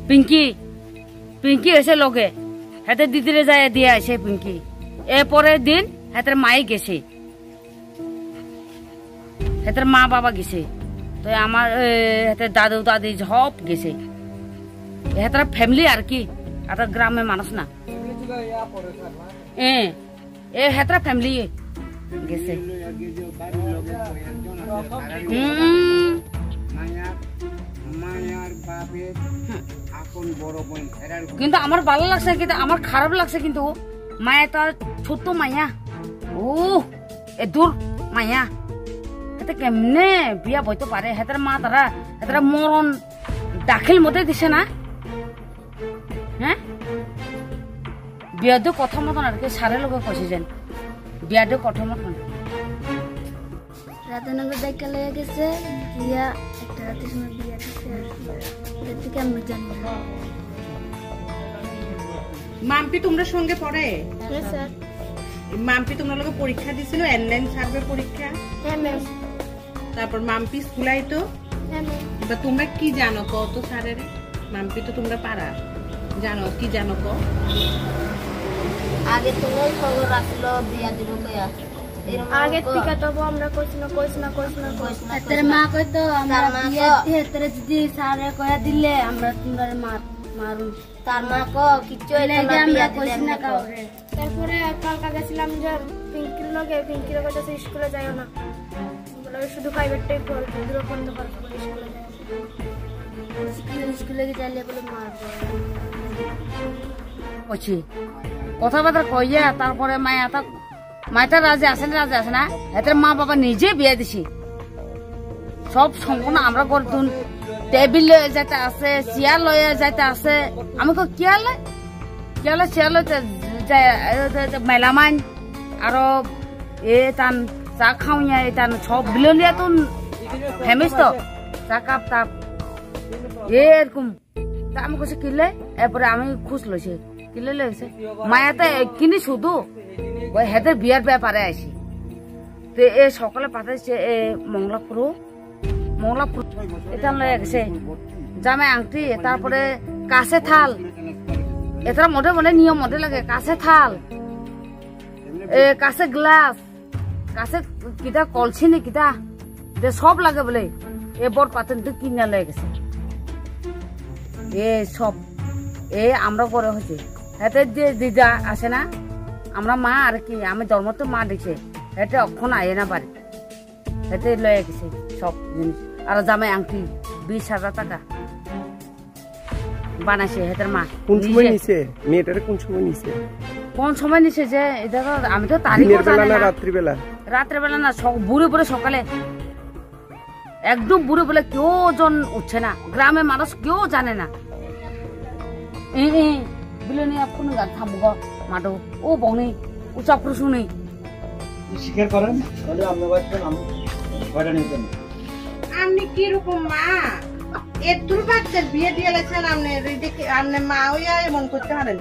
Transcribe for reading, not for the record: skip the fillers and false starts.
পিঙ্কি পিঙ্কি এসে লগে হাতে দিদিরে যায় দিয়ে আসে পিঙ্কি এরপরের দিন হাতের মায়ে গেছে হাতের মা বাবা গেছে তো আমার হাতের দাদু দাদি সব গেছে হাতের ফ্যামিলি আর কি হাতের গ্রামের মানুষ না এ হাতের ফ্যামিলি গেছে কিন্তু আমার ভালো লাগছে কিন্তু আমার খারাপ লাগছে কিন্তু মায়া তার ছোট্ট মায়া ও এ দূর মায়া এতে কেমনে বিয়া বইতে পারে হেতার মা তারা হেতারা মরণ দাখিল মতে দিছে না হ্যাঁ বিয়াদে কথা মতন আর কি সারে লোক কষে যান বিয়াদে কথা মতন রাধানগর দেখা লেগে গেছে বিয়া একটা রাতের সময় বিয়া দিচ্ছে এর থেকে আমরা জানি না মাম্পি তোমরা সঙ্গে পড়ে হ্যাঁ স্যার মাম্পি তোমরা লোকে পরীক্ষা দিছিল অনলাইন সার্ভে পরীক্ষা হ্যাঁ ম্যাম তারপর মাম্পি স্কুল আইতো হ্যাঁ ম্যাম এবার তোমরা কি জানো কত স্যারের মাম্পি তো তোমরা পারা জানো কি জানো ক আগে তুমি খবর রাখলো বিয়া দিব কয়া আগে থেকে তবু আমরা কইছ না তোর মা কইতো আমরা বিয়া দিয়ে তোর যদি সারে কয়া দিলে আমরা তোমরা মারুন তার মা কো কিচ্ছু হইলো না বিয়া কইছ না কাউরে তারপরে কালকা গেছিলাম যে পিঙ্কির লগে পিঙ্কির কাছে স্কুলে যাইও না বলে শুধু প্রাইভেটটাই পড় দূর বন্ধ কর স্কুলে গেলে বলে মারবো কইছি কথাবার্তা কইয়া তারপরে মায়ের রাজে আসে না এদের মা বাবা নিজে বিয়ে দিছি সব সম্পূর্ণ আমরা করতুন টেবিল লয়ে যাইতে আছে চেয়ার লয়ে যাইতে আছে আমি কিয়ালে চেয়ার লইতে মেলামাইন আরো এ তান চা খাওয়া এ তান সব বিলনিয়া তো ফেমাস তো চা কাপ তাপ এরকম তা আমি কইছি কিনলে এরপরে আমি খুশ লইছি কিনলে লইছে মায়াতে কিনি শুধু ওই হেদের বিয়ার ব্যাপারে আসি তো এ সকালে পাঠাইছে এ মংলাপুর এটা লয়ে গেছে জামাই আংটি তারপরে কাছে থাল এটা মনে নিয়ম মধ্যে লাগে কাছে থাল এ কাছে গ্লাস কাছে কিটা কলছি নি কিটা সব লাগে বলে এ বড় পাতেন তো কিনা লয়ে গেছে এ সব এ আমরা করে হয়েছে হেতে যে দিদা আসে না আমরা মা আর কি আমি জন্ম তো মা দেখছে হেতে অক্ষণ আয়ে না বাড়ি হেতে লয়ে গেছে সব জিনিস আর জামাই আংটি 20,000 টাকা বানাইছে হেতের মা কোন সময় নিছে মেয়েটারে কোন সময় নিছে যে দেখো আমি তো তারিখ জানি না রাত্রিবেলা না বুড়ে সকালে একদম বুড়ে বলে কেউ জন উঠছে না গ্রামের মানুষ কেউ জানে না বিলনি আপন গান থামুগ মাডো ও বনি ও চাপড়ু শুনি স্বীকার করেন তাহলে আপনি বাচ্চা নিতেন আপনি কি রকম মা এত বাচ্চার বিয়ে দিয়ে গেছেন আপনি মা ওই এমন করতে পারেন